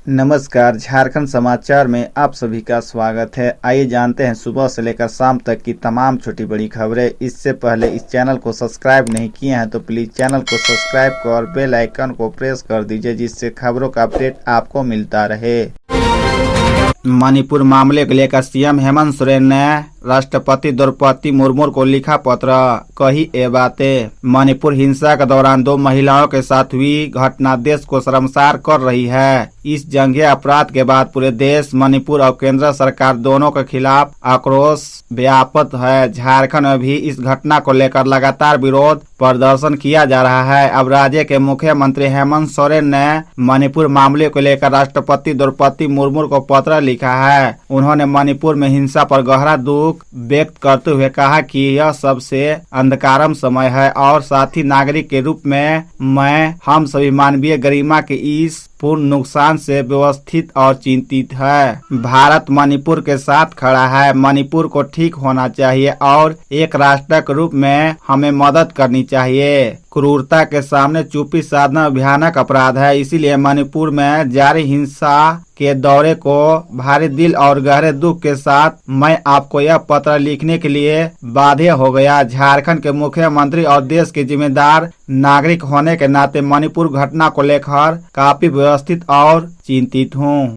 नमस्कार, झारखंड समाचार में आप सभी का स्वागत है। आइए जानते हैं सुबह से लेकर शाम तक की तमाम छोटी बड़ी खबरें। इससे पहले इस चैनल को सब्सक्राइब नहीं किए हैं तो प्लीज चैनल को सब्सक्राइब कर और बेल आइकन को प्रेस कर दीजिए, जिससे खबरों का अपडेट आपको मिलता रहे। मणिपुर मामले को लेकर सीएम हेमंत सोरेन ने राष्ट्रपति द्रौपदी मुर्मू को लिखा पत्र, कही ये बातें। मणिपुर हिंसा के दौरान 2 महिलाओं के साथ हुई घटना देश को शर्मसार कर रही है। इस जंगीय अपराध के बाद पूरे देश, मणिपुर और केंद्र सरकार दोनों के खिलाफ आक्रोश व्याप्त है। झारखंड में भी इस घटना को लेकर लगातार विरोध प्रदर्शन किया जा रहा है। अब राज्य के मुख्यमंत्री हेमंत सोरेन ने मणिपुर मामले को लेकर राष्ट्रपति द्रौपदी मुर्मू को पत्र लिखा है। उन्होंने मणिपुर में हिंसा पर गहरा दुख व्यक्त करते हुए कहा कि यह सबसे अंधकारम समय है और साथी नागरिक के रूप में हम सभी मानवीय गरिमा के इस पूर्ण नुकसान से व्यवस्थित और चिंतित है। भारत मणिपुर के साथ खड़ा है। मणिपुर को ठीक होना चाहिए और एक राष्ट्र के रूप में हमें मदद करनी चाहिए। क्रूरता के सामने चुप्पी साधना भयानक अपराध है। इसीलिए मणिपुर में जारी हिंसा के दौरे को भारी दिल और गहरे दुख के साथ मैं आपको यह पत्र लिखने के लिए बाध्य हो गया। झारखंड के मुख्यमंत्री और देश के जिम्मेदार नागरिक होने के नाते मणिपुर घटना को लेकर काफी व्यवस्थित और चिंतित हूँ।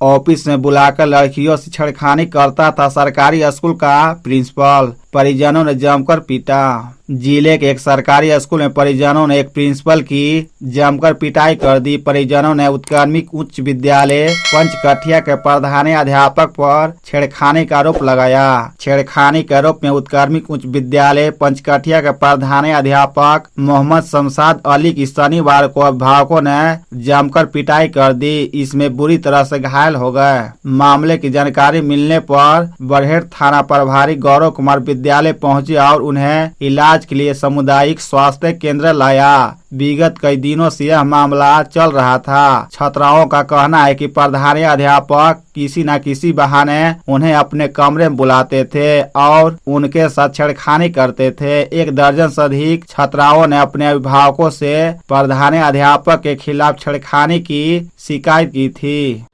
ऑफिस में बुलाकर लड़कियों से छेड़खानी करता था सरकारी स्कूल का प्रिंसिपल, परिजनों ने जमकर पीटा। जिले के एक सरकारी स्कूल में परिजनों ने एक प्रिंसिपल की जमकर पिटाई कर दी। परिजनों ने उत्क्रमिक उच्च विद्यालय पंचकठिया के प्रधानाध्यापक पर छेड़खानी का आरोप लगाया। छेड़खानी के आरोप में उत्क्रमिक उच्च विद्यालय पंचकठिया के प्रधानाध्यापक मोहम्मद शमशाद अली की शनिवार को अभिभावकों ने जमकर पिटाई कर दी। इसमें बुरी तरह से घायल हो गए। मामले की जानकारी मिलने पर बरहेट थाना प्रभारी गौरव कुमार विद्यालय पहुंचे और उन्हें इलाज के लिए सामुदायिक स्वास्थ्य केंद्र लाया। विगत कई दिनों से यह मामला चल रहा था। छात्राओं का कहना है कि प्रधानाध्यापक किसी न किसी बहाने उन्हें अपने कमरे में बुलाते थे और उनके साथ छेड़खानी करते थे। 1 दर्जन से अधिक छात्राओं ने अपने अभिभावकों से प्रधानाध्यापक के खिलाफ छेड़खानी की शिकायत की थी।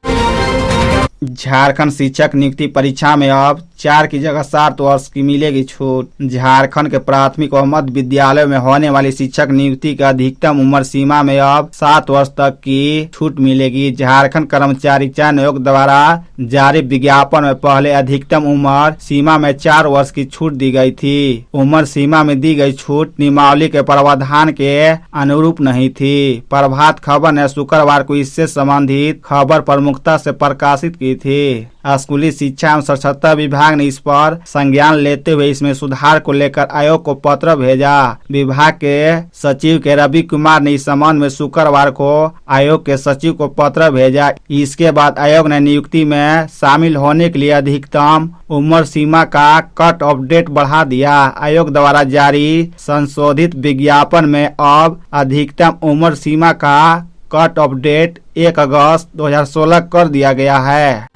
झारखंड शिक्षक नियुक्ति परीक्षा में अब 4 की जगह 7 वर्ष की मिलेगी छूट। झारखंड के प्राथमिक और मध्य विद्यालय में होने वाली शिक्षक नियुक्ति का अधिकतम उम्र सीमा में अब 7 वर्ष तक की छूट मिलेगी। झारखंड कर्मचारी चयन आयोग द्वारा जारी विज्ञापन में पहले अधिकतम उम्र सीमा में 4 वर्ष की छूट दी गई थी। उम्र सीमा में दी गई छूट नियमावली के प्रावधान के अनुरूप नहीं थी। प्रभात खबर ने शुक्रवार को इससे संबंधित खबर प्रमुखता से प्रकाशित की थी। स्कूली शिक्षा एवं साक्षरता विभाग ने इस पर संज्ञान लेते हुए इसमें सुधार को लेकर आयोग को पत्र भेजा। विभाग के सचिव के रवि कुमार ने इस संबंध में शुक्रवार को आयोग के सचिव को पत्र भेजा। इसके बाद आयोग ने नियुक्ति में शामिल होने के लिए अधिकतम उम्र सीमा का कट ऑफ डेट बढ़ा दिया। आयोग द्वारा जारी संशोधित विज्ञापन में अब अधिकतम उम्र सीमा का कट ऑफ डेट 1 अगस्त 2016 कर दिया गया है।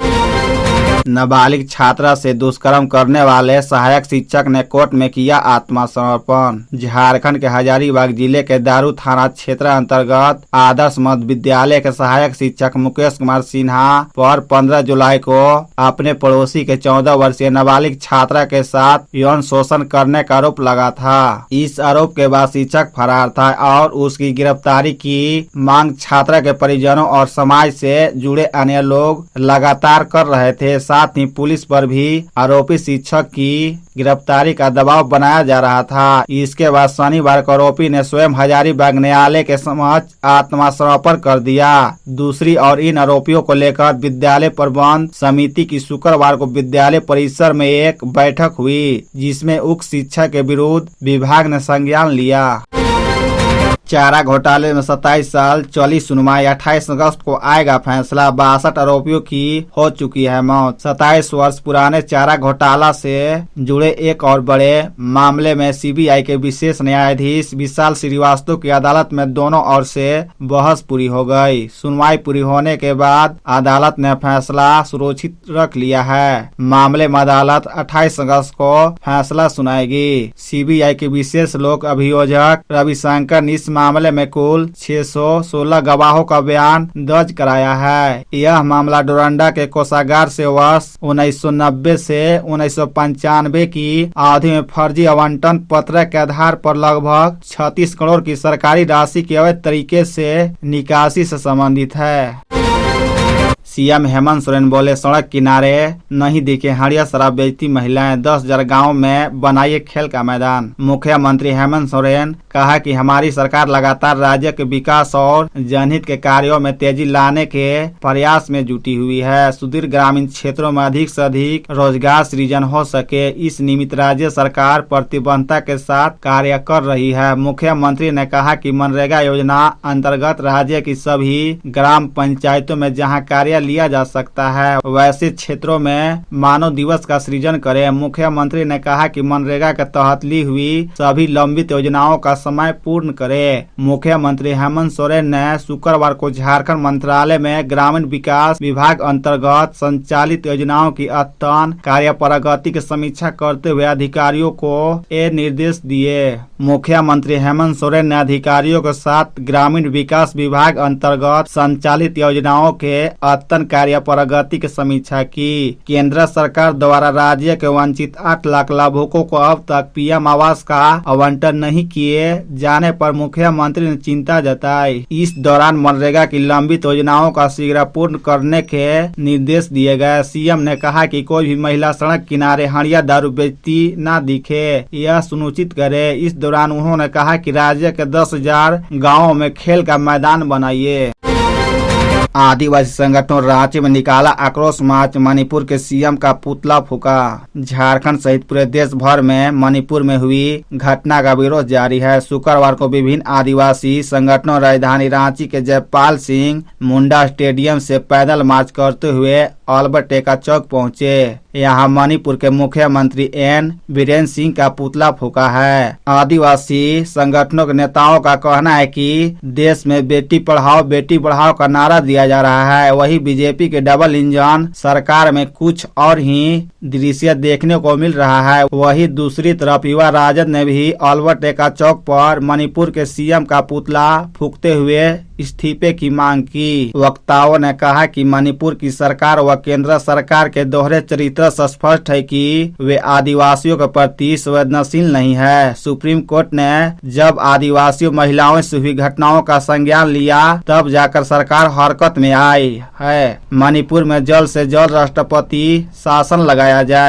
नाबालिग छात्रा से दुष्कर्म करने वाले सहायक शिक्षक ने कोर्ट में किया आत्मसमर्पण। झारखंड के हजारीबाग जिले के दारू थाना क्षेत्र अंतर्गत आदर्श मध्य विद्यालय के सहायक शिक्षक मुकेश कुमार सिन्हा पर 15 जुलाई को अपने पड़ोसी के 14 वर्षीय नाबालिग छात्रा के साथ यौन शोषण करने का आरोप लगा था। इस आरोप के बाद शिक्षक फरार था और उसकी गिरफ्तारी की मांग छात्रा के परिजनों और समाज से जुड़े अन्य लोग लगातार कर रहे थे। साथ ही पुलिस पर भी आरोपी शिक्षक की गिरफ्तारी का दबाव बनाया जा रहा था। इसके बाद शनिवार को आरोपी ने स्वयं हजारीबाग न्यायालय के समक्ष आत्मसमर्पण कर दिया। दूसरी ओर इन आरोपियों को लेकर विद्यालय प्रबंध समिति की शुक्रवार को विद्यालय परिसर में एक बैठक हुई, जिसमें उक्त शिक्षक के विरुद्ध विभाग ने संज्ञान लिया। चारा घोटाले में 27 साल चली सुनवाई, 28 अगस्त को आएगा फैसला। 62 आरोपियों की हो चुकी है मौत। 27 वर्ष पुराने चारा घोटाला से जुड़े एक और बड़े मामले में सीबीआई के विशेष न्यायाधीश विशाल श्रीवास्तव की अदालत में दोनों ओर से बहस पूरी हो गई। सुनवाई पूरी होने के बाद अदालत ने फैसला सुरक्षित रख लिया है। मामले में अदालत 28 अगस्त को फैसला सुनाएगी। सीबीआई के विशेष लोक अभियोजक रविशंकर निस्मा मामले में कुल 616 गवाहों का बयान दर्ज कराया है। यह मामला डोरंडा के कोषागार से वर्ष 1990 से 1995 की अवधि में फर्जी आवंटन पत्र के आधार पर लगभग 36 करोड़ की सरकारी राशि की अवैध तरीके से निकासी से संबंधित है। सीएम हेमंत सोरेन बोले, सड़क किनारे नहीं दिखे हड़िया शराब बेचती महिलाएं, 10,000 गाँव में बनाइए खेल का मैदान। मुख्यमंत्री हेमंत सोरेन कहा कि हमारी सरकार लगातार राज्य के विकास और जनहित के कार्यों में तेजी लाने के प्रयास में जुटी हुई है। सुदूर ग्रामीण क्षेत्रों में अधिक से अधिक रोजगार सृजन हो सके, इस निमित्त राज्य सरकार प्रतिबद्धता के साथ कार्य कर रही है। मुख्यमंत्री ने कहा कि मनरेगा योजना अंतर्गत राज्य की सभी ग्राम पंचायतों में जहां कार्य लिया जा सकता है वैसे क्षेत्रों में मानव दिवस का सृजन करें। मुख्यमंत्री ने कहा कि मनरेगा के तहत ली हुई सभी लंबित योजनाओं का समय पूर्ण करें। मुख्यमंत्री हेमंत सोरेन ने शुक्रवार को झारखंड मंत्रालय में ग्रामीण विकास विभाग अंतर्गत संचालित योजनाओं की अद्यतन कार्य प्रगति की समीक्षा करते हुए अधिकारियों को ये निर्देश दिए। मुख्यमंत्री हेमंत सोरेन ने अधिकारियों के साथ ग्रामीण विकास विभाग अंतर्गत संचालित योजनाओं के अद्यतन कार्य प्रगति की समीक्षा की। केंद्र सरकार द्वारा राज्य के वंचित 8 लाख लाभुकों को अब तक पीएम आवास का आवंटन नहीं किए जाने पर मुख्यमंत्री ने चिंता जताई। इस दौरान मनरेगा की लंबित योजनाओं का शीघ्र पूर्ण करने के निर्देश दिए गए। सीएम ने कहा कि कोई भी महिला सड़क किनारे हड़िया दारू बेचती न दिखे, यह सुनिश्चित करे। इस दौरान उन्होंने कहा कि राज्य के 10,000 गाँवों में खेल का मैदान बनाइए। आदिवासी संगठनों रांची में निकाला आक्रोश मार्च, मणिपुर के सीएम का पुतला फूका। झारखंड सहित पूरे देश भर में मणिपुर में हुई घटना का विरोध जारी है। शुक्रवार को विभिन्न आदिवासी संगठनों राजधानी रांची के जयपाल सिंह मुंडा स्टेडियम से पैदल मार्च करते हुए अल्बर्ट एक्का चौक पहुंचे। यहाँ मणिपुर के मुख्यमंत्री एन बीरेन्द्र सिंह का पुतला फूका है। आदिवासी संगठनों के नेताओं का कहना है कि देश में बेटी पढ़ाओ का नारा दिया जा रहा है, वही बीजेपी के डबल इंजन सरकार में कुछ और ही दृश्य देखने को मिल रहा है। वही दूसरी तरफ युवा राजद ने भी अल्बर्ट एक्का चौक पर मणिपुर के सीएम का पुतला फूकते हुए इस्तीफे की मांग की। वक्ताओं ने कहा कि मणिपुर की सरकार व केंद्र सरकार के दोहरे चरित्र से स्पष्ट है कि वे आदिवासियों के प्रति संवेदनशील नहीं है। सुप्रीम कोर्ट ने जब आदिवासी महिलाओं से हुई घटनाओं का संज्ञान लिया तब जाकर सरकार हरकत में आई है। मणिपुर में जल्द से जल्द राष्ट्रपति शासन लगाया जाए।